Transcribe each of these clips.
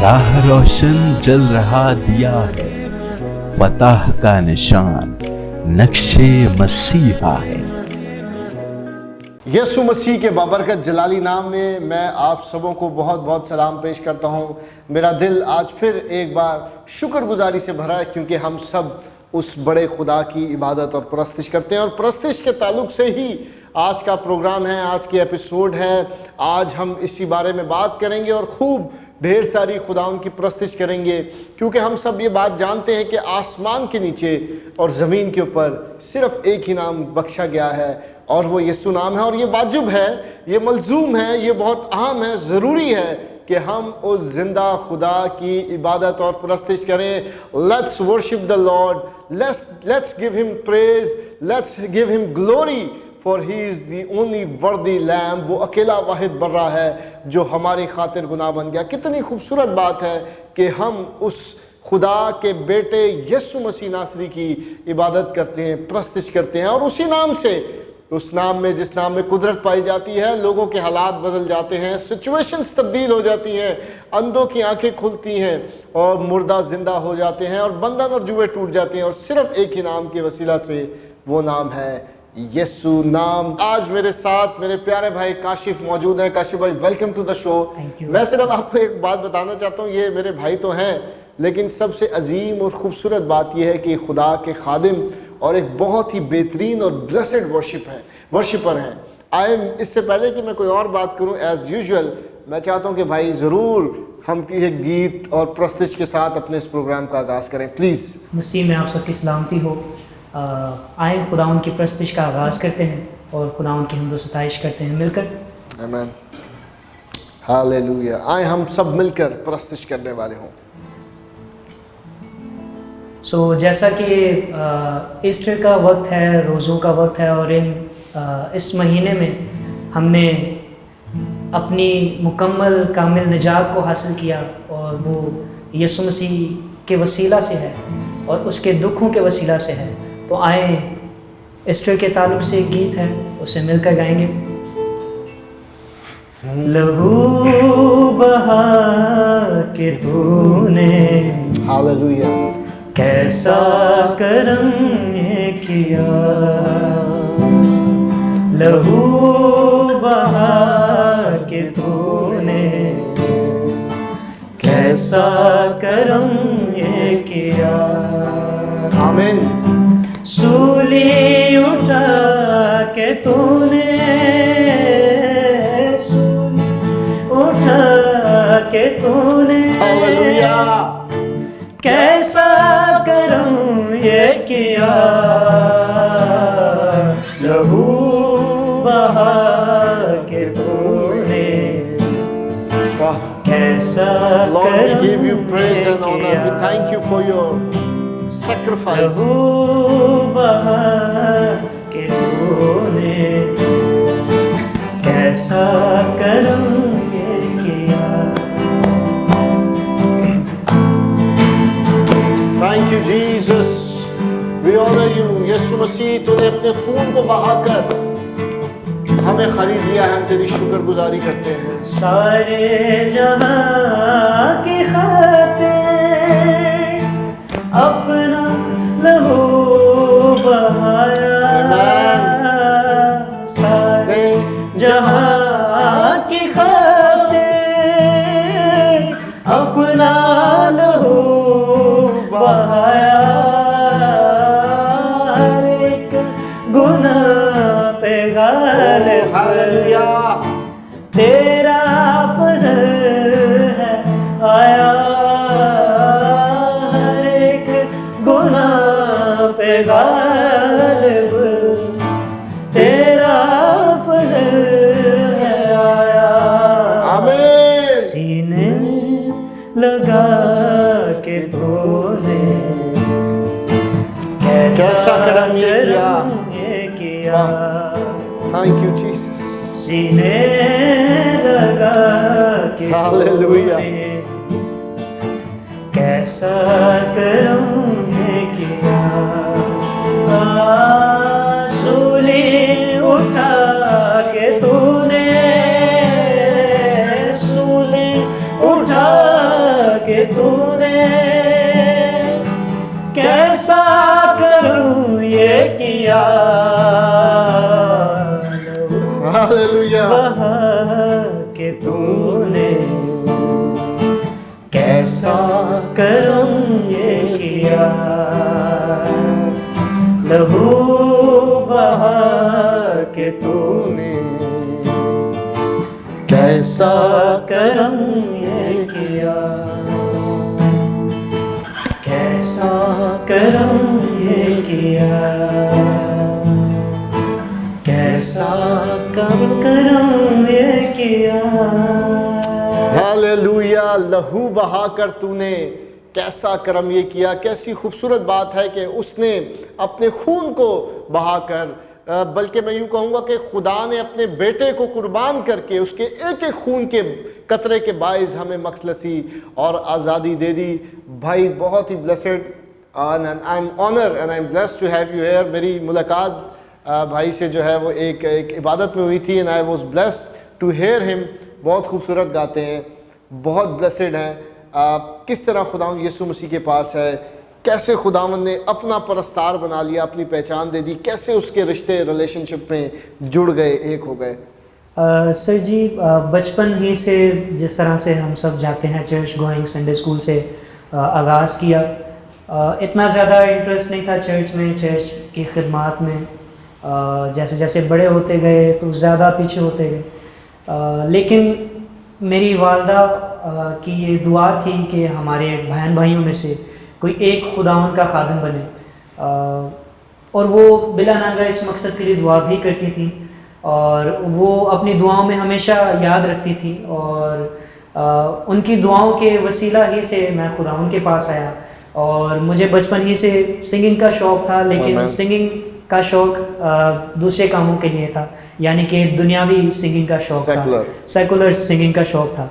राह रोशन जल रहा दिया है, फतह का निशान नक्शे मसीहा है। यीशु मसीह के बाबरकत जलाली नाम में मैं आप सबों को बहुत बहुत सलाम पेश करता हूँ। मेरा दिल आज फिर एक बार शुक्रगुजारी से भरा है, क्योंकि हम सब उस बड़े खुदा की इबादत और परस्तिश करते हैं, और परस्तिश के ताल्लुक से ही आज का प्रोग्राम है, आज की एपिसोड है। आज हम इसी बारे में बात करेंगे और खूब ढेर सारी खुदाओं की परस्तिश करेंगे, क्योंकि हम सब ये बात जानते हैं कि आसमान के नीचे और ज़मीन के ऊपर सिर्फ एक ही नाम बख्शा गया है, और वो यीशु नाम है। और ये वाजिब है, ये मलजूम है, ये बहुत अहम है, ज़रूरी है कि हम उस जिंदा खुदा की इबादत और परस्तिश करें। Let's worship the Lord, let's give him praise, let's give him glory, for he is the only वर्दी लैम्ब। वो अकेला वाहिद बर्रा है जो हमारी खातिर गुनाह बन गया। कितनी खूबसूरत बात है कि हम उस खुदा के बेटे यीशु मसीह नासरी की इबादत करते हैं, परस्तिश करते हैं, और उसी नाम से, उस नाम में, जिस नाम में कुदरत पाई जाती है, लोगों के हालात बदल जाते हैं, सिचुएशंस तब्दील हो जाती हैं, अंधों की आंखें खुलती हैं और मुर्दा जिंदा हो जाते हैं, और बंधन और जुए टूट जाते हैं, और सिर्फ एक ही नाम के वसीला से, वो नाम है यीशु नाम। आज मेरे साथ मेरे प्यारे भाई काशिफ मौजूद हैं। काशिफ भाई, वेलकम टू द शो। मैं सिर्फ आपको एक बात बताना चाहता हूँ, ये मेरे भाई तो हैं, लेकिन सबसे अजीम और ख़ूबसूरत बात यह है कि खुदा के खादिम और एक बहुत ही बेहतरीन और ब्लेसेड वर्शिपर हैं। इससे पहले कि मैं कोई और बात करूं, एज यूजुअल मैं चाहता हूं कि भाई ज़रूर हम एक गीत और प्रस्तिश के साथ अपने इस प्रोग्राम का आगाज़ करें, प्लीज़। मसीह में आप सबकी सलामती हो। आए खुदाउन की प्रस्तिश का आगाज़ करते हैं और खुदाउन की हम्द व सताइश करते हैं मिलकर। आमीन, हालेलुया। आए हम सब मिलकर प्रस्तिश करने वाले हों। जैसा कि ईस्टर का वक्त है, रोज़ों का वक्त है, और इस महीने में हमने अपनी मुकम्मल कामिल निजात को हासिल किया, और वो यीशु मसीह के वसीला से है और उसके दुखों के वसीला से है। तो आए ईस्टर के ताल्लुक से एक गीत है, उसे मिलकर गाएंगे। लहू बहा के तूने, हालेलुया, कैसा करम ये किया। लहू बहा के तूने, कैसा करम ये किया। आमीन। सूली उठा के तूने, सूली उठा के तूने, हालेलुया, कैसा करम ये किया। लहू बहा के तूने, कैसा Lord, we करम give you praise ये and honor. किया। We thank you for your sacrifice. लहू बहा के तूने, कैसा करम ये किया। Thank you, Jesus. We honor you. यीशु मसीह, तूने अपने खून को बहाकर हमें खरीद लिया है, हम तेरी शुक्रगुजारी करते हैं। सारे जहां की खातिर अपना लहू बहाया। सारे जहां की खातिर अपना लहू बहाया। हर एक गुनाह पे गालिब हालेलुया, तेरा फजल है आया। हर एक गुनाह पे गालिब तेरा फजल है आया। आमीन। सीने लगा के तूने, कैसा करम ये किया। ये किया। Thank you, Jesus. सीने लगा के हालेलुया, कैसा करम ये किया। सूली उठा के तूने, सूली उठा हालेलुया। बहा के तूने कैसा करम ये किया, लहू बहा के तूने कैसा करम ये किया, कैसा करम ये किया, कैसा करम ये किया। हालेलुया। लहू बहाकर तूने कैसा करम ये किया। कैसी खूबसूरत बात है कि उसने अपने खून को बहाकर, बल्कि मैं यूँ कहूँगा कि खुदा ने अपने बेटे को कुर्बान करके उसके एक एक खून के कतरे के बाइस हमें मखलसी और आज़ादी दे दी। भाई बहुत ही blessed and I am honour and I am blessed to have you here. मेरी मुलाकात भाई से जो है वो एक इबादत में हुई थी and I was blessed to hear him. बहुत खूबसूरत गाते हैं, बहुत ब्लेसेड हैं। किस तरह खुदावंद यीशु मसीह के पास है, कैसे खुदावंद ने अपना परस्तार बना लिया, अपनी पहचान दे दी, कैसे उसके रिश्ते रिलेशनशिप में जुड़ गए, एक हो गए। सर जी, बचपन ही से जिस तरह से हम सब जाते हैं चर्च गोइंग, संडे स्कूल से आगाज़ किया। इतना ज़्यादा इंटरेस्ट नहीं था चर्च में, चर्च की खिदमत में। जैसे जैसे बड़े होते गए तो ज़्यादा पीछे होते गए। लेकिन मेरी वालदा की ये दुआ थी कि हमारे बहन भाइयों में से कोई एक खुदावंद का खादिम बने, और वो बिला नागा इस मकसद के लिए दुआ भी करती थी और वो अपनी दुआओं में हमेशा याद रखती थी। और उनकी दुआओं के वसीला ही से मैं खुदावंद के पास आया। और मुझे बचपन ही से सिंगिंग का शौक़ था, लेकिन सिंगिंग का शौक़ दूसरे कामों के लिए था, यानी कि दुनियावी सिंगिंग का शौक़ था, सेकुलर सिंगिंग का शौक़ था।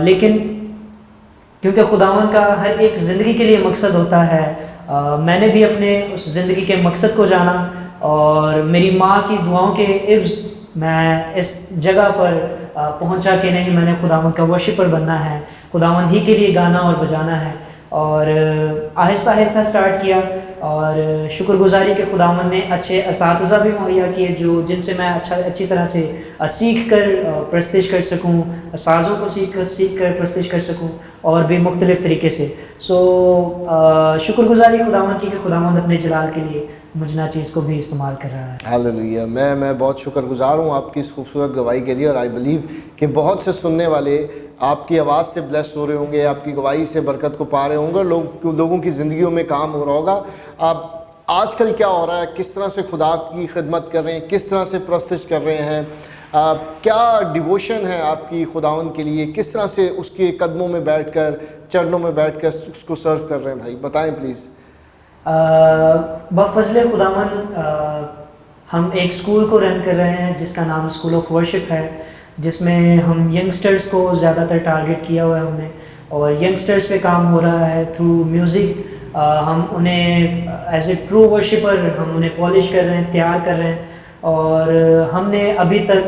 लेकिन क्योंकि खुदावंद का हर एक ज़िंदगी के लिए मकसद होता है, मैंने भी अपने उस ज़िंदगी के मकसद को जाना और मेरी माँ की दुआओं के इव्ज़ मैं इस जगह पर पहुँचा कि नहीं, मैंने खुदावंद का वर्शिपर बनना है, खुदावंद ही के लिए गाना और बजाना है। और आहिस्ता आहिस्ता स्टार्ट किया और शुक्रगुजारी के खुदावंद ने अच्छे असातिज़ा भी मुहैया किए जो जिनसे मैं अच्छी तरह से सीख कर प्रस्तिश कर सकूं, साज़ों को सीख कर प्रस्तिश कर सकूं और भी मुख्तलिफ़ तरीके से। शुक्रगुजारी खुदावंद की कि खुदावंद अपने जलाल के लिए मुझ नाचीज़ को भी इस्तेमाल कर रहा है। हालेलुया। मैं बहुत शुक्रगुजार हूँ आपकी इस खूबसूरत गवाही के लिए और आई बिलीव कि बहुत से सुनने वाले आपकी आवाज़ से ब्लेस हो रहे होंगे, आपकी गवाही से बरकत को पा रहे होंगे, लोगों की ज़िंदगियों में काम हो रहा होगा। अब आजकल क्या हो रहा है, किस तरह से खुदा की खिदमत कर रहे हैं, किस तरह से प्रस्तिश कर रहे हैं, क्या डिवोशन है आपकी खुदावंद के लिए, किस तरह से उसके कदमों में बैठकर, चरणों में बैठकर उसको सर्व कर रहे हैं, भाई बताएं प्लीज़। बफ़ज़ल खुदावंद हम एक स्कूल को रन कर रहे हैं जिसका नाम स्कूल ऑफ वर्शिप है, जिसमें हम यंगस्टर्स को ज़्यादातर टारगेट किया हुआ है हमने, और यंगस्टर्स पे काम हो रहा है थ्रू म्यूज़िक। हम उन्हें एज ए ट्रू वर्शिपर हम उन्हें पॉलिश कर रहे हैं, तैयार कर रहे हैं। और हमने अभी तक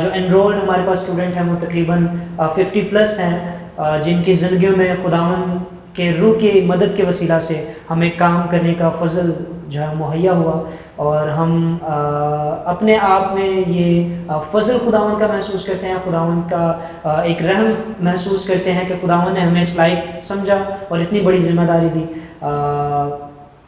जो एनरोल्ड हमारे पास स्टूडेंट हैं वो तकरीबन 50+ हैं, जिनकी ज़िंदगियों में खुदावंद के रूह की मदद के वसीला से हमें काम करने का फजल जो है मुहैया हुआ। और हम अपने आप में ये फजल खुदावंद का महसूस करते हैं, खुदावंद का एक रहम महसूस करते हैं कि खुदावंद ने हमें इस लायक समझा और इतनी बड़ी जिम्मेदारी दी।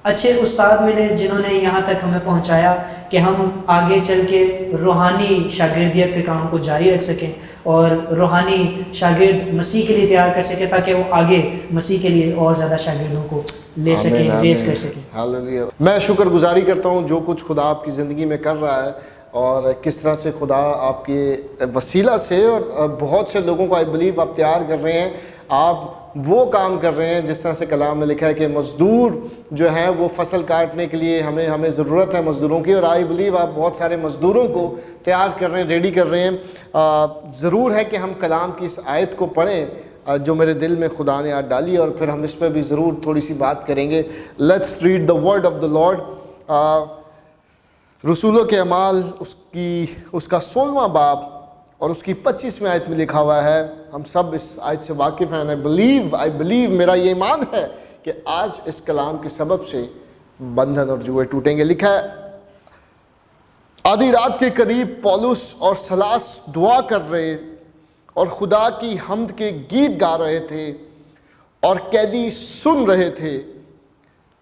अच्छे उस्ताद मिले जिन्होंने यहाँ तक हमें पहुँचाया कि हम आगे चल के रूहानी शागिर्दियत के काम को जारी रख सकें और रूहानी शागिर्द मसीह के लिए तैयार कर सकें, ताकि वो आगे मसीह के लिए और ज़्यादा शागिर्दों को ले सकें, रेस कर सकें। हालेलुया। मैं शुक्रगुजारी करता हूँ जो कुछ खुदा आपकी ज़िंदगी में कर रहा है और किस तरह से खुदा आपके वसीला से और बहुत से लोगों को आई बिलीव आप तैयार कर रहे हैं। आप वो काम कर रहे हैं जिस तरह से कलाम में लिखा है कि मज़दूर जो है वो फसल काटने के लिए हमें ज़रूरत है मज़दूरों की, और आई बिलीव आप बहुत सारे मज़दूरों को तैयार कर रहे हैं, रेडी कर रहे हैं। ज़रूर है कि हम कलाम की इस आयत को पढ़ें जो मेरे दिल में खुदा ने आज डाली, और फिर हम इस पर भी ज़रूर थोड़ी सी बात करेंगे। Let's read the word of the lord. रसूलों के अमाल उसका 16वां बाब और उसकी 25वीं आयत में लिखा हुआ है। हम सब इस आयत से वाकिफ़ हैं। आई बिलीव मेरा ये ईमान है कि आज इस कलाम के सबब से बंधन और जुए टूटेंगे। लिखा है, आधी रात के करीब पौलुस और सलास दुआ कर रहे और खुदा की हम्द के गीत गा रहे थे और कैदी सुन रहे थे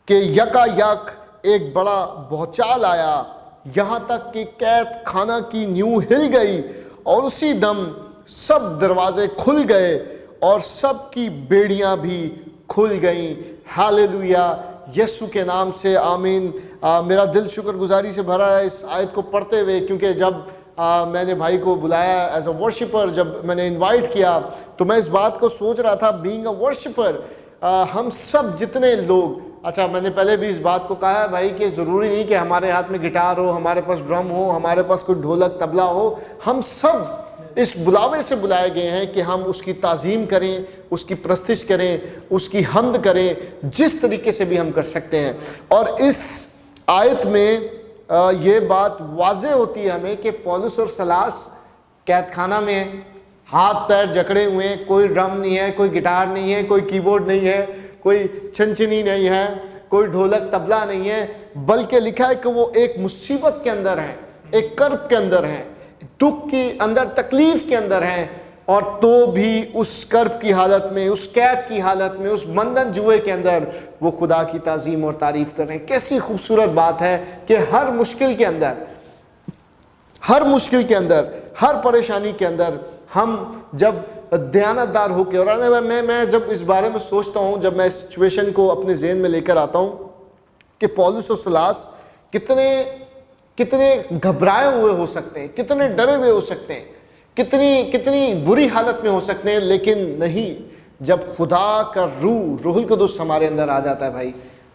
कि यकायक एक बड़ा भूचाल आया, यहाँ तक कि कैद खाना की नींव हिल गई और उसी दम सब दरवाजे खुल गए और सब की बेड़ियां भी खुल गईं। हालेलुया, यीशु के नाम से आमीन। मेरा दिल शुक्रगुजारी से भरा है इस आयत को पढ़ते हुए, क्योंकि जब मैंने भाई को बुलाया एज अ वर्शिपर, जब मैंने इनवाइट किया तो मैं इस बात को सोच रहा था, बीइंग अ वर्शिपर हम सब जितने लोग, अच्छा मैंने पहले भी इस बात को कहा है भाई कि ज़रूरी नहीं कि हमारे हाथ में गिटार हो, हमारे पास ड्रम हो, हमारे पास कोई ढोलक तबला हो, हम सब इस बुलावे से बुलाए गए हैं कि हम उसकी ताज़ीम करें, उसकी प्रस्तिश करें, उसकी हम्द करें, जिस तरीके से भी हम कर सकते हैं। और इस आयत में ये बात वाज़े होती है हमें कि पौलुस और सलास कैद खाना में हाथ पैर जकड़े हुए हैं, कोई ड्रम नहीं है, कोई गिटार नहीं है, कोई कीबोर्ड नहीं है, कोई छनछनी नहीं है, कोई ढोलक तबला नहीं है, बल्कि लिखा है कि वो एक मुसीबत के अंदर हैं, एक कर्ब के अंदर हैं, दुख के अंदर, तकलीफ के अंदर हैं, और तो भी उस कर्ब की हालत में, उस कैद की हालत में, उस बंधन जुए के अंदर वो खुदा की ताज़ीम और तारीफ कर रहे हैं। कैसी खूबसूरत बात है कि हर मुश्किल के अंदर, हर मुश्किल के अंदर, हर परेशानी के अंदर हम जब दयानतदार होकर, और मैं जब इस बारे में सोचता हूँ, जब मैं इस सिचुएशन को अपने ज़हन में लेकर आता हूँ कि पौलुस और सलास कितने घबराए हुए हो सकते हैं, कितने डरे हुए हो सकते हैं, कितनी बुरी हालत में हो सकते हैं, लेकिन नहीं, जब खुदा का रूहुल कुद्दूस हमारे अंदर आ जाता है भाई,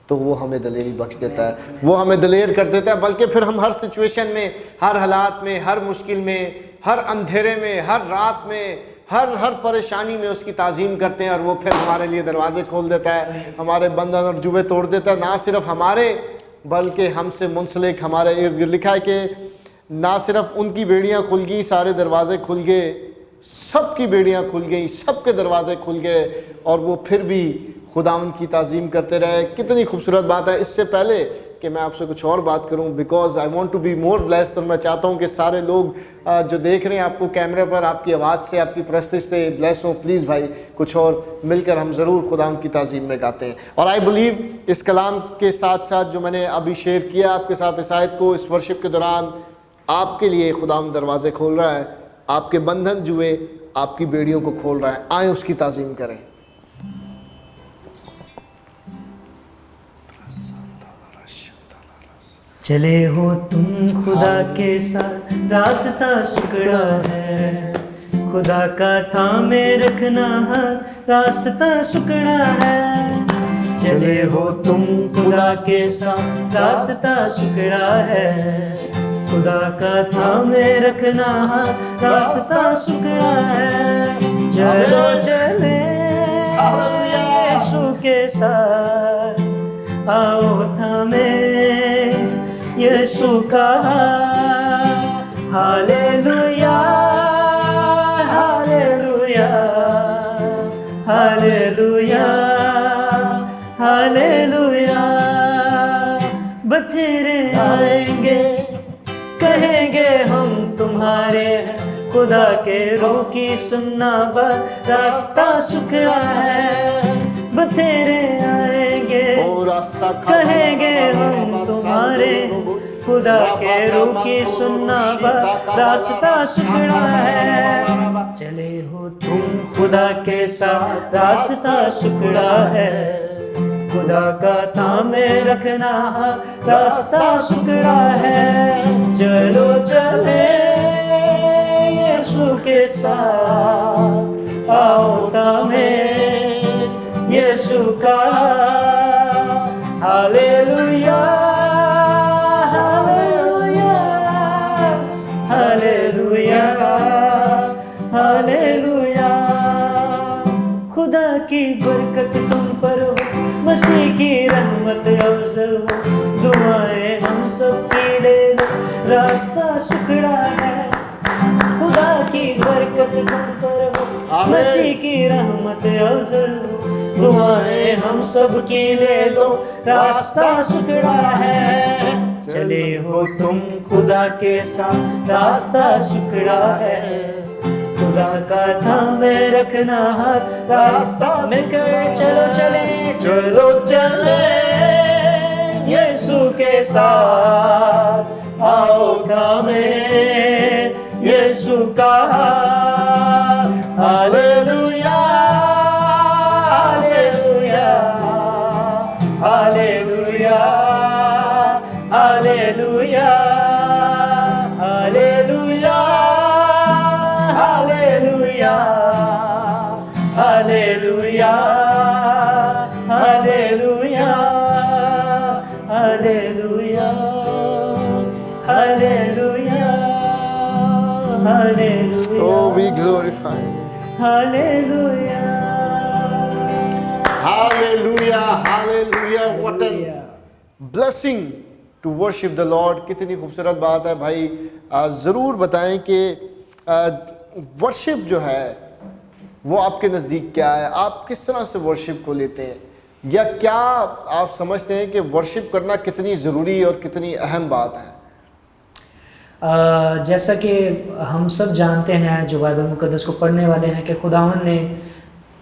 तो वो हमें दलेरी बख्श देता है, वो हमें दलेर कर देता है। बल्कि फिर हम हर सिचुएशन में, हर हालात में, हर मुश्किल में, हर अंधेरे में, हर रात में, हर परेशानी में उसकी ताज़ीम करते हैं, और वो फिर हमारे लिए दरवाजे खोल देता है, हमारे बंधन और जुए तोड़ देता है। ना सिर्फ हमारे, बल्कि हमसे मुंसलिक हमारे इर्द गिर्द, लिखा है कि ना सिर्फ उनकी बेड़ियां खुल गई, सारे दरवाजे खुल गए, सबकी बेड़ियां खुल गई, सबके दरवाजे खुल गए, और वो फिर भी खुदावंद की ताज़ीम करते रहे। कितनी खूबसूरत बात है। इससे पहले कि मैं आपसे कुछ और बात करूं, because I want to be more blessed, और मैं चाहता हूं कि सारे लोग जो देख रहे हैं आपको कैमरे पर, आपकी आवाज़ से, आपकी प्रस्तुति से ब्लेस हो। प्लीज़ भाई, कुछ और मिलकर हम ज़रूर खुदावंद की ताज़ीम में गाते हैं। और आई बिलीव इस कलाम के साथ साथ जो मैंने अभी शेयर किया आपके साथ इस आयत को, इस वर्शिप के दौरान आपके लिए खुदावंद दरवाजे खोल रहा है, आपके बंधन जुए, आपकी बेड़ियों को खोल रहा है। आए उसकी ताज़ीम करें। चले हो तुम खुदा के साथ, रास्ता सुकड़ा है, खुदा का थामे रखना है, रास्ता सुकड़ा है। चले हो तुम खुदा के साथ, रास्ता सुकड़ा है, खुदा का थामे रखना है, रास्ता सुकड़ा है। चलो चले यीशु के साथ, आओ थामे यीशु का, हालेलुया हालेलुया हालेलुया हालेलुया। बथेरे आएंगे, कहेंगे हम तुम्हारे हैं, खुदा के रूह की सुनना बात, रास्ता सुखड़ा है। बथेरे आएंगे, कहेंगे हम तुम्हारे, खुदा के रूह की सुनना बात, रास्ता सुखड़ा है। चले हो तुम खुदा के साथ, रास्ता सुखड़ा है, खुदा का थामे रखना, रास्ता सुखड़ा है। चलो चले यीशु के साथ, आओ थामे यीशु का, हालेलुया हालेलुया हालेलुया हालेलुया। खुदा की बरकत तुम पर हो, मसीह की रहमत अफजल हो, दुआएं हम सब की ले लो, रास्ता सुखड़ा है। खुदा की बरकत तुम पर हो, मसीह की रहमत अफजल हो, दुआएं हम सब की ले लो, रास्ता सुखड़ा है। चले हो तुम खुदा के साथ, रास्ता सुखड़ा है, खुदा का थामे रखना हाथ, रास्ता मिलकर चलो चले, चलो चले यीशु के साथ, आओ थामे यीशु का हाथ, hallelujah hallelujah hallelujah hallelujah hallelujah hallelujah hallelujah hallelujah hallelujah hallelujah hallelujah. Oh, we glorify you. Hallelujah Hallelujah, hallelujah. What a blessing to worship the Lord. कितनी खूबसूरत बात है भाई। ज़रूर बताएं कि वर्शिप जो है वो आपके नज़दीक क्या है, आप किस तरह से वर्शिप को लेते हैं, या क्या आप समझते हैं कि वर्शिप करना कितनी ज़रूरी और कितनी अहम बात है। जैसा कि हम सब जानते हैं जो बाइबल मुकद्दस को पढ़ने वाले हैं कि खुदावन ने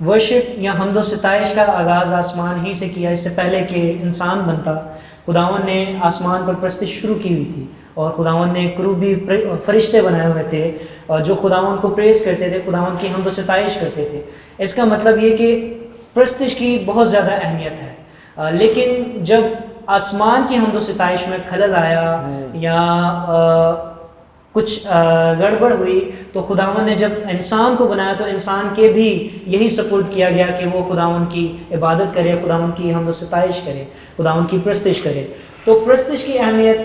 वर्शिप या हम्दो सिताइश का आगाज़ आसमान ही से किया। इससे पहले कि इंसान बनता, खुदावन ने आसमान पर परस्तिश शुरू की हुई थी और खुदावन ने क्रूबी फरिश्ते बनाए हुए थे और जो खुदावन को प्रेज़ करते थे, खुदावन की हम्दो सिताइश करते थे। इसका मतलब ये कि परस्तिश की बहुत ज़्यादा अहमियत है। लेकिन जब आसमान की हम्दो सिताइश में खलल आया या कुछ गड़बड़ हुई तो खुदावन ने जब इंसान को बनाया तो इंसान के भी यही सपुर्द किया गया कि वो खुदावन की इबादत करे, खुदावन की हम्दो सिताइश करे, खुदावन की प्रस्तिश करे। तो प्रस्तिश की अहमियत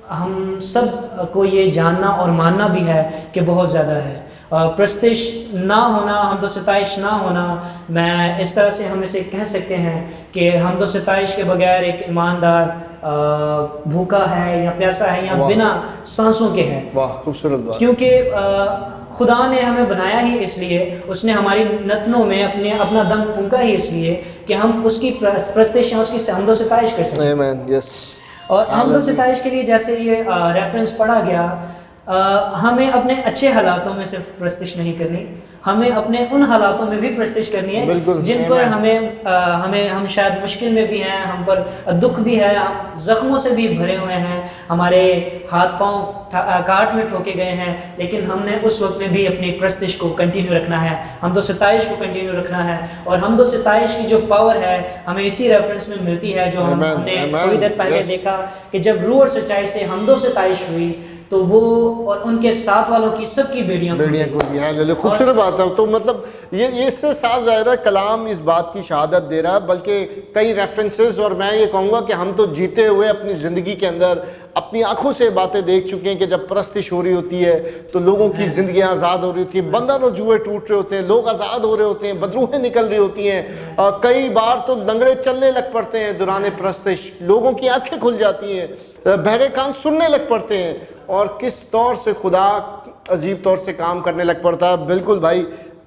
हम सब को ये जानना और मानना भी है कि बहुत ज़्यादा है। प्रस्तिश ना होना, हम्दो सिताइश ना होना, मैं इस तरह से हम इसे कह सकते हैं कि हम्दो सिताइश के बगैर एक ईमानदार भूखा है या प्यासा है या बिना सांसों के है। वाह, खूबसूरत बात। क्योंकि खुदा ने हमें बनाया ही इसलिए, उसने हमारी नथनों में अपना दम फूंका ही इसलिए कि हम उसकी प्रस्तिश या उसकी हम्दो सिताइश कर सकें। आमीन, यस। और हम्दो सिताइश के लिए जैसे ये रेफरेंस पढ़ा गया, हमें अपने अच्छे हालातों में सिर्फ प्रस्तिश नहीं करनी, हमें अपने उन हालातों में भी प्रस्तिश करनी है जिन पर हम शायद मुश्किल में भी हैं, हम पर दुख भी है, हम जख्मों से भी भरे हुए हैं, हमारे हाथ पांव काट में ठोके गए हैं, लेकिन हमने उस वक्त में भी अपनी प्रस्तिश को कंटिन्यू रखना है, हम्दो सिताइश को कंटिन्यू रखना है। और हम्दो सिताइश की जो पावर है हमें इसी रेफरेंस में मिलती है जो हमने थोड़ी देर पहले देखा कि जब रूह और सच्चाई से हम्दो सिताइश हुई तो वो और उनके साथ वालों की सबकी बेड़ियां खुल गई। खूबसूरत बात है। तो मतलब ये इससे साफ जाहिर है कलाम इस बात की शहादत दे रहा है, बल्कि कई रेफरेंसेस, और मैं ये कहूँगा कि हम तो जीते हुए अपनी ज़िंदगी के अंदर अपनी आंखों से बातें देख चुके हैं कि जब परस्तिश हो रही होती है तो लोगों की ज़िंदगी आज़ाद हो रही होती है, बंधन और जुए टूट रहे होते हैं, लोग आज़ाद हो रहे होते हैं, बदरूहें निकल रही होती हैं, कई बार तो लंगड़े चलने लग पड़ते हैं दौरान परस्तिश, लोगों की आंखें खुल जाती हैं, बहरे कान सुनने लग पड़ते हैं, और किस तौर से खुदा अजीब तौर से काम करने लग पड़ता है। बिल्कुल भाई,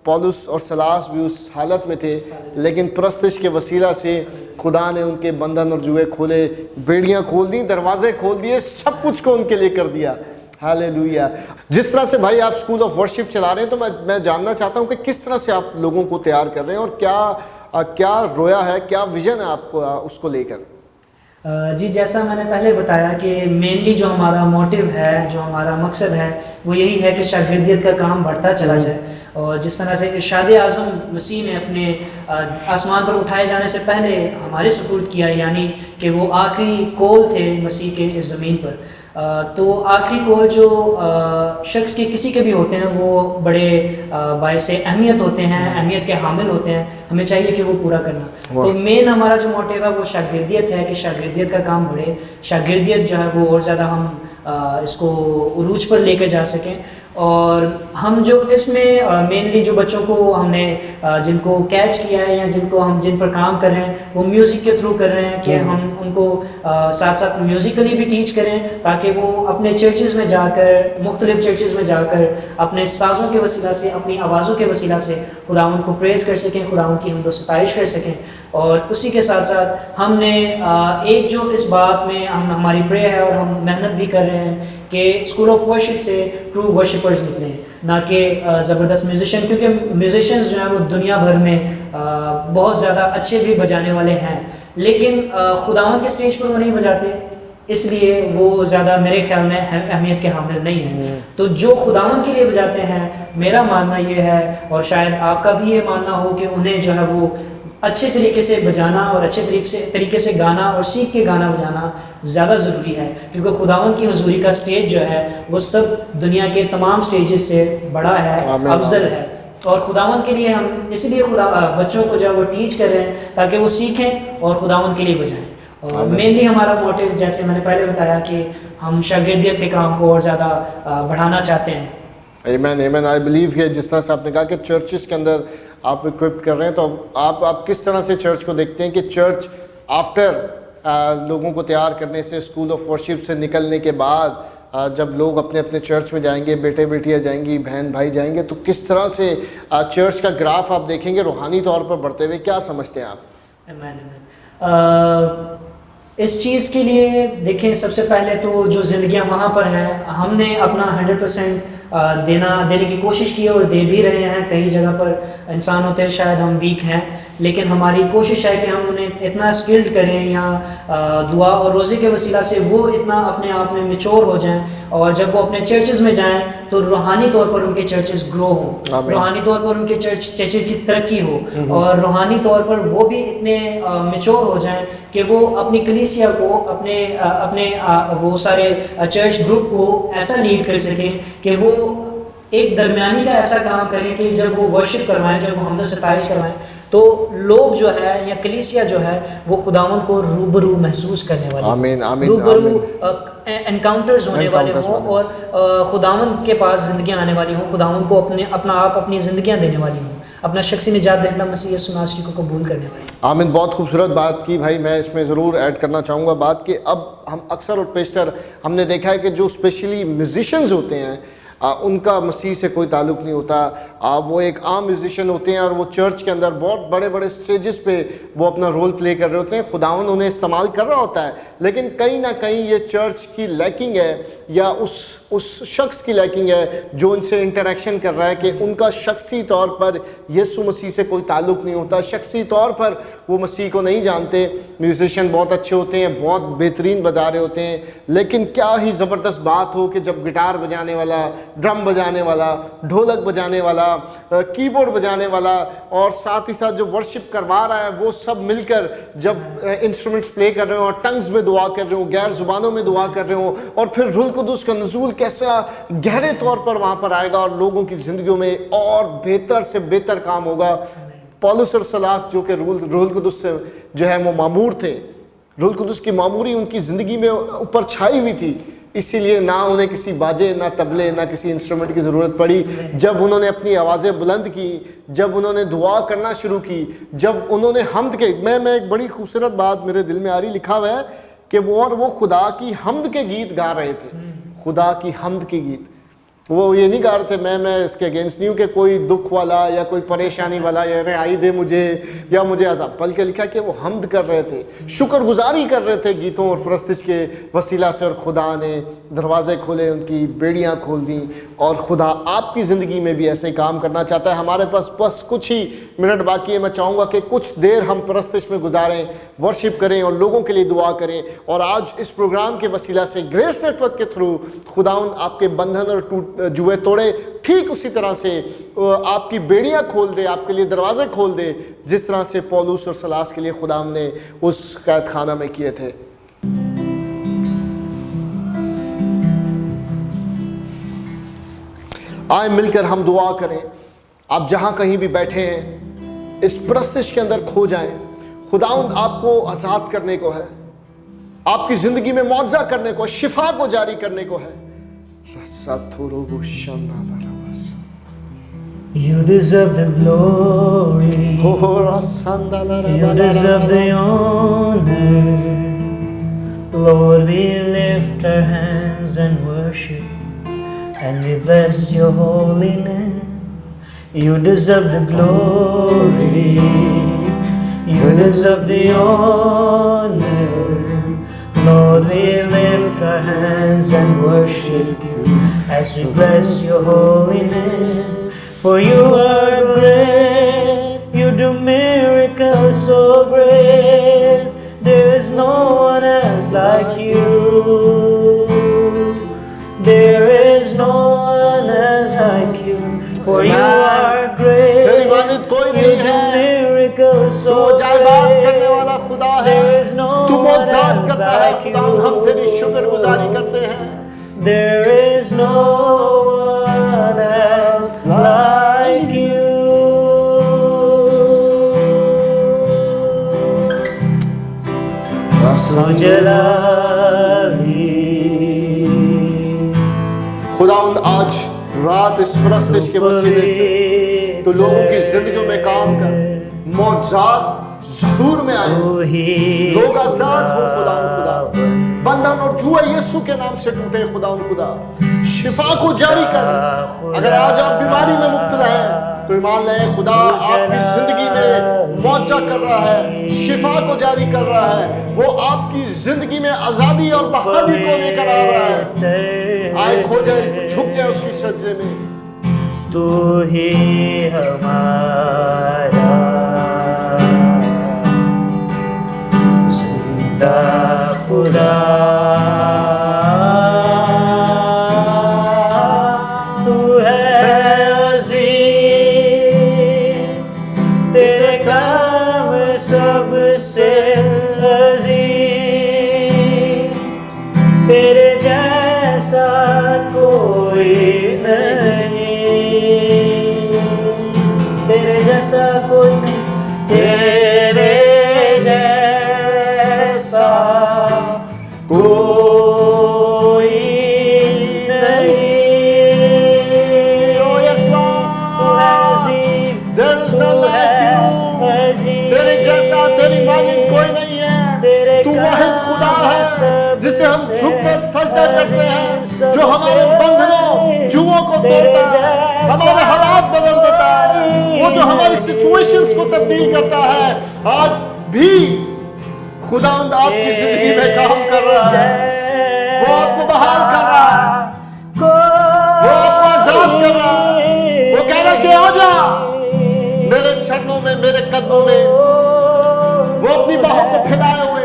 पौलुस और सलास भी उस हालत में थे, लेकिन परस्तिश के वसीला से खुदा ने उनके बंधन और जुए खोले, बेड़ियां खोल दी, दरवाजे खोल दिए, सब कुछ को उनके लिए कर दिया। हालेलुया। जिस तरह से भाई आप स्कूल ऑफ वर्शिप चला रहे हैं, तो मैं जानना चाहता हूं कि किस तरह से आप लोगों को तैयार कर रहे हैं और क्या रोया है, क्या विजन है आपको उसको लेकर। जी, जैसा मैंने पहले बताया कि मेनली जो हमारा मोटिव है, जो हमारा मकसद है, वो यही है कि शागिर्दियत का काम बढ़ता चला जाए। और जिस तरह से इरशाद आज़म मसीह ने अपने आसमान पर उठाए जाने से पहले हमारे सुपुर्द किया, यानी कि वो आखिरी कौल थे मसीह के इस ज़मीन पर। तो आखिरी कौल जो शख्स के किसी के भी होते हैं वो बड़े बायस अहमियत होते हैं, अहमियत के हामिल होते हैं, हमें चाहिए कि वो पूरा करना। तो मेन हमारा जो मोटिव है वो शागिर्दियत है कि शागिर्दियत का काम बढ़े, शागिर्दियत जो है वो और ज़्यादा हम इसको उरूज पर लेकर जा सकें। और हम जो इसमें मेनली जो बच्चों को हमने जिनको कैच किया है या जिन पर काम कर रहे हैं वो म्यूज़िक के थ्रू कर रहे हैं कि हम उनको साथ साथ म्यूज़िकली भी टीच करें, ताकि वो अपने चर्चेज़ में जाकर, मुख्तलिफ चर्चेज़ में जाकर अपने साज़ों के वसीला से, अपनी आवाज़ों के वसीला से खुदावंद को प्रेज़ कर सकें, खुदावंद की हम्दो सिताइश कर सकें। और उसी के साथ साथ हमने एक जो इस बात में हमारी प्रेयर है और हम मेहनत भी कर रहे हैं कि स्कूल ऑफ वर्शिप से ट्रू वर्शिपर्स निकलें, ना कि ज़बरदस्त म्यूजिशियन, क्योंकि म्यूजिशियंस जो हैं वो दुनिया भर में बहुत ज़्यादा अच्छे भी बजाने वाले हैं, लेकिन खुदावंद के स्टेज पर वो नहीं बजाते, इसलिए वो ज़्यादा मेरे ख्याल में अहमियत के हामिल नहीं है। तो जो खुदावंद के लिए बजाते हैं, मेरा मानना ये है और शायद आपका भी ये मानना हो कि उन्हें जो है वो अच्छे तरीके से बजाना और अच्छे तरीके से गाना और सीख के गाना बजाना ज़्यादा ज़रूरी है, क्योंकि खुदावंद की हुजूरी का स्टेज जो है वो सब दुनिया के तमाम स्टेजेस से बड़ा है, अफजल है। और खुदावंद के लिए हम इसलिए बच्चों को जो वो टीच कर रहे हैं ताकि वो सीखें और खुदावंद के लिए बजाएं। और मेनली हमारा मोटिव, जैसे मैंने पहले बताया, कि हम शागिर्दियत के काम को और ज़्यादा बढ़ाना चाहते हैं। आमीन आमीन। आई बिलीव कि जिस तरह से आपने कहा कि चर्चेस के अंदर आप इक्विप कर रहे हैं, तो आप किस तरह से चर्च को देखते हैं कि चर्च आफ्टर लोगों को तैयार करने से, स्कूल ऑफ वर्शिप से निकलने के बाद जब लोग अपने अपने चर्च में जाएंगे, बेटे बेटियां जाएंगी, बहन भाई जाएंगे, तो किस तरह से चर्च का ग्राफ आप देखेंगे रूहानी तौर पर बढ़ते हुए, क्या समझते हैं आप? इस चीज़ के लिए देखें, सबसे पहले तो जो ज़िंदगियाँ वहाँ पर हैं, हमने अपना 100% देने की कोशिश की और दे भी रहे हैं। कई जगह पर इंसान होते हैं शायद हम वीक हैं, लेकिन हमारी कोशिश है कि हम उन्हें इतना स्किल्ड करें या दुआ और रोज़े के वसीला से वो इतना अपने आप में मैच्योर हो जाएं, और जब वो अपने चर्चेज़ में जाएं तो रूहानी तौर पर उनके चर्चेज़ ग्रो हों, रूहानी तौर पर उनके चर्चेज़ की तरक्की हो, और रूहानी तौर पर वो भी इतने मैच्योर हो जाएं कि वो अपनी कलीसिया को, अपने वो सारे चर्च ग्रुप को ऐसा लीड कर सकें कि वो एक दरमियानी का ऐसा काम करें कि जब वो वर्शिप करवाएं, जब वो हमद सताइश करवाएं, तो लोग जो है या कलीसिया जो है वो खुदावंद को रूबरू महसूस करने वाले, आमीन आमीन, रूबरू एनकाउंटर्स होने वाले हों, और खुदावंद के पास ज़िंदगियाँ आने वाली हों, खुदावंद को अपनी ज़िंदगियाँ देने वाली हों, अपना शख्सी निजात दहिंदा मसीह यीशु नासरी को कबूल करने वाली। आमीन। बहुत खूबसूरत बात की भाई। मैं इसमें ज़रूर ऐड करना चाहूँगा बात कि अब हम अक्सर और पेशतर हमने देखा है कि जो स्पेशली म्यूजिशियंस होते हैं उनका मसीह से कोई ताल्लुक़ नहीं होता। वो एक आम म्यूजिशियन होते हैं और वो चर्च के अंदर बहुत बड़े बड़े स्टेजेस पे वो अपना रोल प्ले कर रहे होते हैं, खुदावंद उन्हें इस्तेमाल कर रहा होता है, लेकिन कहीं ना कहीं ये चर्च की लैकिंग है या उस शख्स की लैकिंग है जो उनसे इंटरेक्शन कर रहा है, कि उनका शख्सी तौर पर यीशु मसीह से कोई ताल्लुक़ नहीं होता, शख्सी तौर पर वो मसीह को नहीं जानते। म्यूजिशियन बहुत अच्छे होते हैं, बहुत बेहतरीन बजा रहे होते हैं, लेकिन क्या ही ज़बरदस्त बात हो कि जब गिटार बजाने वाला, ड्रम बजाने वाला, ढोलक बजाने वाला, कीबोर्ड बजाने वाला और साथ ही साथ जो वर्शिप करवा रहा है, वो सब मिलकर जब इंस्ट्रूमेंट्स प्ले कर रहे हो और टंग्स में दुआ कर रहे हो, गैर ज़ुबानों में दुआ कर रहे हो, और फिर रूह कुदुस का नज़ूल कैसा गहरे तौर पर वहाँ पर आएगा और लोगों की ज़िंदगियों में और बेहतर से बेहतर काम होगा। पौलुस और सलास जो कि रूह कुदुस से जो है वो मामूर थे, रूह कुदुस की मामूरी उनकी ज़िंदगी में ऊपर छाई हुई थी, इसीलिए ना उन्हें किसी बाजे, ना तबले, ना किसी इंस्ट्रूमेंट की ज़रूरत पड़ी। जब उन्होंने अपनी आवाज़ें बुलंद की, जब उन्होंने दुआ करना शुरू की, जब उन्होंने हमद के, मैं एक बड़ी खूबसूरत बात मेरे दिल में आ रही, लिखा हुआ है कि वो खुदा की हमद के गीत गा रहे थे, खुदा की हमद के गीत। वो ये नहीं गा रहे थे, मैं इसके अगेंस्ट नहीं हूँ कि कोई दुख वाला या कोई परेशानी वाला या रिहाई दे मुझे या मुझे अज़ाब, बल्कि लिखा कि वो हमद कर रहे थे, शुक्रगुजारी कर रहे थे गीतों और परस्तिश के वसीला से, और खुदा ने दरवाजे खोले, उनकी बेड़ियाँ खोल दी, और खुदा आपकी ज़िंदगी में भी ऐसे काम करना चाहता है। हमारे पास बस कुछ ही मिनट बाकी है, मैं चाहूँगा कि कुछ देर हम परस्तिश में गुजारें, वर्शिप करें और लोगों के लिए दुआ करें। और आज इस प्रोग्राम के वसीला से ग्रेस नेटवर्क के थ्रू खुदावंद आपके बंधन और जुए तोड़े, ठीक उसी तरह से आपकी बेड़ियां खोल दे, आपके लिए दरवाजे खोल दे, जिस तरह से पौलुस और सलास के लिए खुदा ने उस कैद खाना में किए थे। आए मिलकर हम दुआ करें। आप जहां कहीं भी बैठे हैं, इस परस्तिश के अंदर खो जाएं। खुदावंद आपको आजाद करने को है, आपकी जिंदगी में मौजज़ा करने को, शिफा को जारी करने को है। You deserve the glory, you deserve the honor. Lord, we lift our hands and worship, and we bless your holy name. You deserve the glory, You deserve the honor. Lord, we lift our hands and worship you as we bless your holy name. For you are great, you do miracles so great. There is no one else like you. There is no one else like you. For you are great, तेरी मानित कोई you नहीं do है। miracles तू so अजायबात करने great. वाला खुदा है। There is no तू one मौजूद else करता है like खुदा, हम तेरी you. शुक्रगुजारी करते हैं। There is no one else like you. So Jalali. खुदावंद आज रात इस प्रस्तिश के वसीले से तो लोगों की जिंदगियों में काम कर, मौजूद ज़हूर में आए, लोग आजाद हो खुदा, बंधन और जुआ यीशु के नाम से टूटे खुदा, शिफा को जारी कर। अगर आज आप बीमारी में मुब्तला हैं तो ईमान लाएं, खुदा आपकी जिंदगी में मौजा कर रहा है, शिफा को जारी कर रहा है। वो आपकी जिंदगी में आजादी और बहाली को लेकर आ रहा है। आए खो जाए, झुक जाए उसकी सज्जे में। तू ही हमारा जिंदा खुदा, तू है अजीम, तेरे काम सबसे अजीम, तेरे जैसा कोई नहीं, तेरे जैसा कोई नहीं, तेरे जैसा कोई नहीं। Oh yes Lord, there is none like you। तेरे जैसा, तेरी मानिंद कोई नहीं है। तू वाहिद खुदा है जिसे हम झुककर सजदा करते हैं, जो हमारे बंधनों, जुओं को तोड़ता है, हमारे हालात बदल देता है, वो जो हमारी सिचुएशंस को तब्दील करता है। आज भी खुदावंद आपकी जिंदगी में काम कर रहा है। वो आपको बहाल कर रहा है, वो आपको आजाद कर रहा है। वो कह रहा है कि आ जा मेरे चरणों में, मेरे कदमों में। वो अपनी बाहों को फैलाए हुए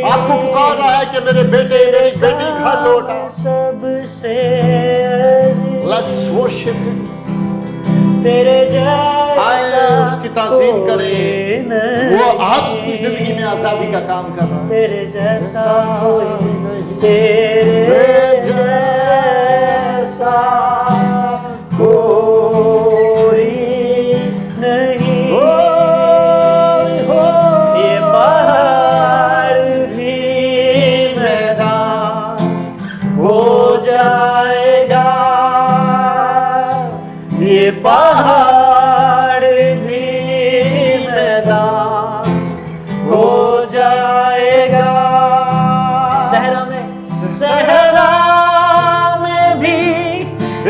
आपको पुकार रहा है कि मेरे बेटे, मेरी बेटी घर लौट आ। सबसे Let's worship him। तेरे जैसा आए उसकी ताज़ीम करें, कोई वो आपकी जिंदगी में आजादी का काम कर रहा है। तेरे जैसा कोई नहीं, तेरे तेरे जैसा कोई नहीं। ये पहाड़ भी मैदान हो जाएगा, ये पहाड़ भी मैदान हो जाएगा। सहरा में भी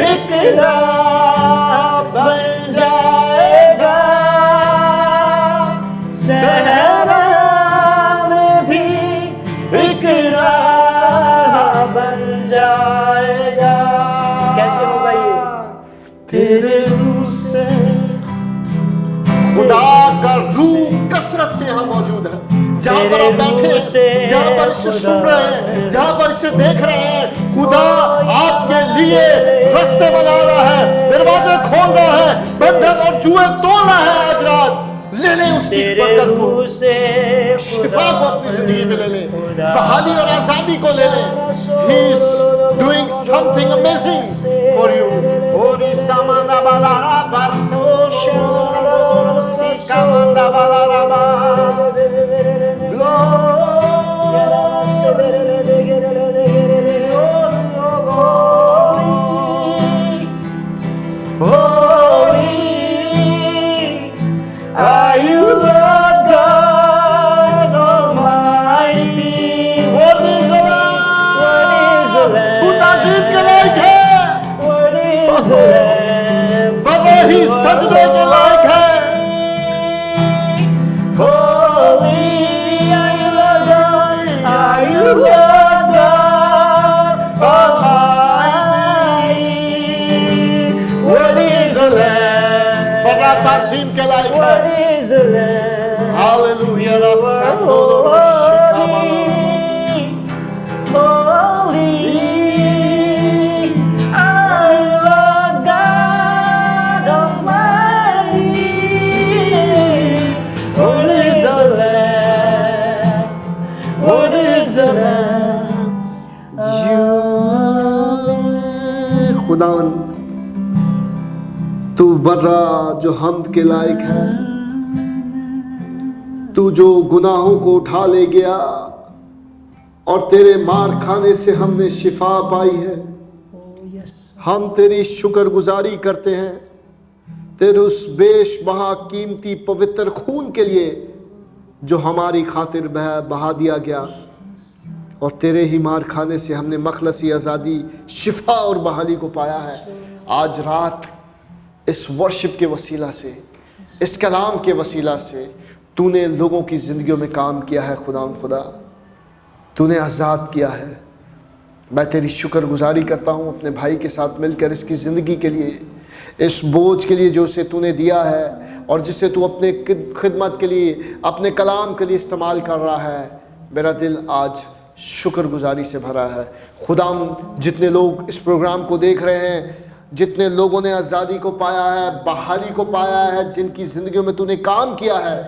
एक राह बन जाएगा, सहरा में भी एक राह बन जाएगा। कैसे होगा ये? तेरे रूह से, खुदा का रूह कसरत से यहाँ मौजूद है। जहाँ पर आप बैठे हैं, जहाँ पर इसे सुन रहे हैं, जहाँ पर इसे देख रहे हैं, खुदा आपके लिए रास्ते बना रहा है, दरवाजे खोल रहा है, बंधन और जुए तोड़ रहा है। आज रात ले लें उसकी बरकत को, शिफा को अपनी जिंदगी में ले लें, बहाली और आजादी को ले लें। He is doing something amazing for you। और इस सामाना वाला बासो कामंदा वाला Rama Are you Lord God Almighty? What is the Lamb? तू ताज़ीम के लायक है, बाबा ही सजदे के लायक है। Are you Lord God? Are you Lord God Almighty? Worthy is the Lamb. बड़ा ताज़ीम के लायक है। Worthy is the Lamb. Hallelujah. Holy are you, Lord God Almighty. Worthy is the Lamb. Worthy is the Lamb. खुदावन तू बड़ा जो हमद के लायक है, तू जो गुनाहों को उठा ले गया और तेरे मार खाने से हमने शिफा पाई है। हम तेरी शुक्रगुजारी करते हैं तेरे उस बेशबहा कीमती पवित्र खून के लिए जो हमारी खातिर बहा दिया गया, और तेरे ही मार खाने से हमने मखलसी आज़ादी, शिफा और बहाली को पाया है। आज रात इस वर्शिप के वसीला से, इस कलाम के वसीला से तूने लोगों की ज़िंदगियों में काम किया है। खुदा तूने आज़ाद किया है। मैं तेरी शुक्रगुजारी करता हूँ अपने भाई के साथ मिलकर इसकी ज़िंदगी के लिए, इस बोझ के लिए जो उसे तूने दिया है और जिसे तू अपने खिदमत के लिए, अपने कलाम के लिए इस्तेमाल कर रहा है। मेरा दिल आज शुक्रगुजारी से भरा है। खुदाम जितने लोग इस प्रोग्राम को देख रहे हैं, जितने लोगों ने आज़ादी को पाया है, बहाली को पाया है, जिनकी ज़िंदगियों में तूने काम किया है,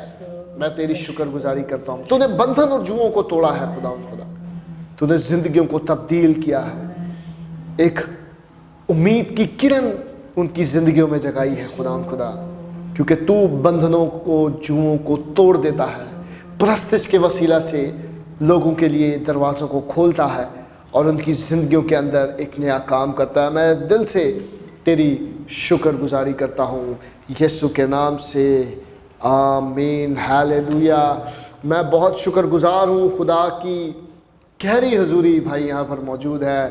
मैं तेरी शुक्रगुजारी करता हूँ। तूने बंधन और जुओं को तोड़ा है। खुदा तूने ज़िंदगियों को तब्दील किया है। एक उम्मीद की किरण उनकी ज़िंदगियों में जगाई है। खुदा क्योंकि तू बंधनों को, जुओं को तोड़ देता है, परस्तिश के वसीला से लोगों के लिए दरवाज़ों को खोलता है और उनकी ज़िंदगियों के अंदर एक नया काम करता है। मैं दिल से तेरी शुक्रगुजारी करता हूँ यीशु के नाम से, आमीन, हालेलुया। मैं बहुत शुक्रगुजार हूँ खुदा की गहरी हजूरी भाई यहाँ पर मौजूद है।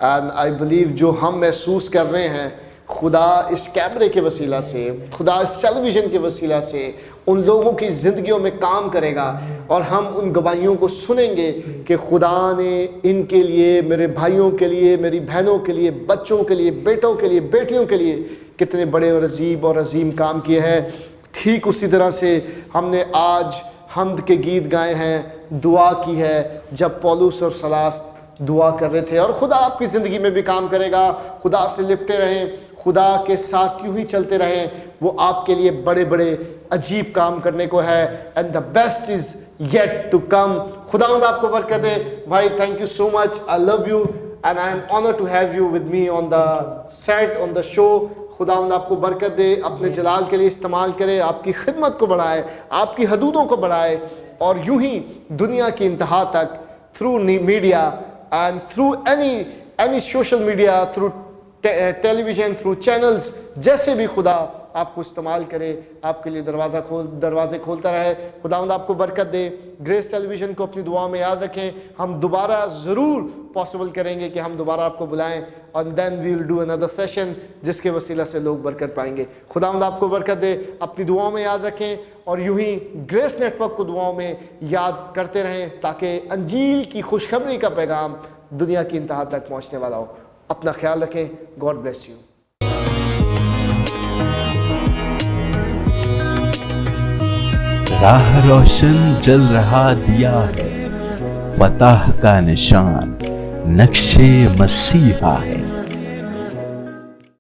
एंड आई बिलीव जो हम महसूस कर रहे हैं, खुदा इस कैमरे के वसीला से, खुदा इस टेलीविज़न के वसीला से उन लोगों की ज़िंदगियों में काम करेगा और हम उन गवाहियों को सुनेंगे कि खुदा ने इनके लिए, मेरे भाइयों के लिए, मेरी बहनों के लिए, बच्चों के लिए, बेटों के लिए, बेटियों के लिए कितने बड़े और अजीब और अजीम काम किए हैं। ठीक उसी तरह से हमने आज हम्द के गीत गाए हैं, दुआ की है, जब पौलुस और सलास दुआ कर रहे थे। और खुदा आपकी ज़िंदगी में भी काम करेगा। खुदा से लिपटे रहें, खुदा के साथ यूं ही चलते रहें। वो आपके लिए बड़े बड़े अजीब काम करने को है। And the best is yet to come. खुदावंद आपको बरकत दे भाई। Thank you so much. I love you and I am honour to have you with me on the set, on the show. खुदावंद आपको बरकत दे, अपने जलाल के लिए इस्तेमाल करे, आपकी खिदमत को बढ़ाए, आपकी हदूदों को बढ़ाए, और यूं ही दुनिया की इंतहा तक through media and through any social media, through television, through channels, जैसे भी खुदा आपको इस्तेमाल करे, आपके लिए दरवाजे खोलता रहे। खुदावंद आपको बरकत दे। ग्रेस टेलीविज़न को अपनी दुआ में याद रखें। हम दोबारा ज़रूर पॉसिबल करेंगे कि हम दोबारा आपको बुलाएं और then we will do another session जिसके वसीला से लोग बरकत पाएंगे। खुदावंद आपको बरकत दे। अपनी दुआओं में याद रखें और यूं ही ग्रेस नेटवर्क को दुआओं में याद करते रहें ताकि अंजील की खुशखबरी का पैगाम दुनिया की इंतहा तक पहुँचने वाला हो। अपना ख्याल रखें। God bless you. राह रोशन जल रहा दिया है, फतह का निशान नक्शे मसीहा है।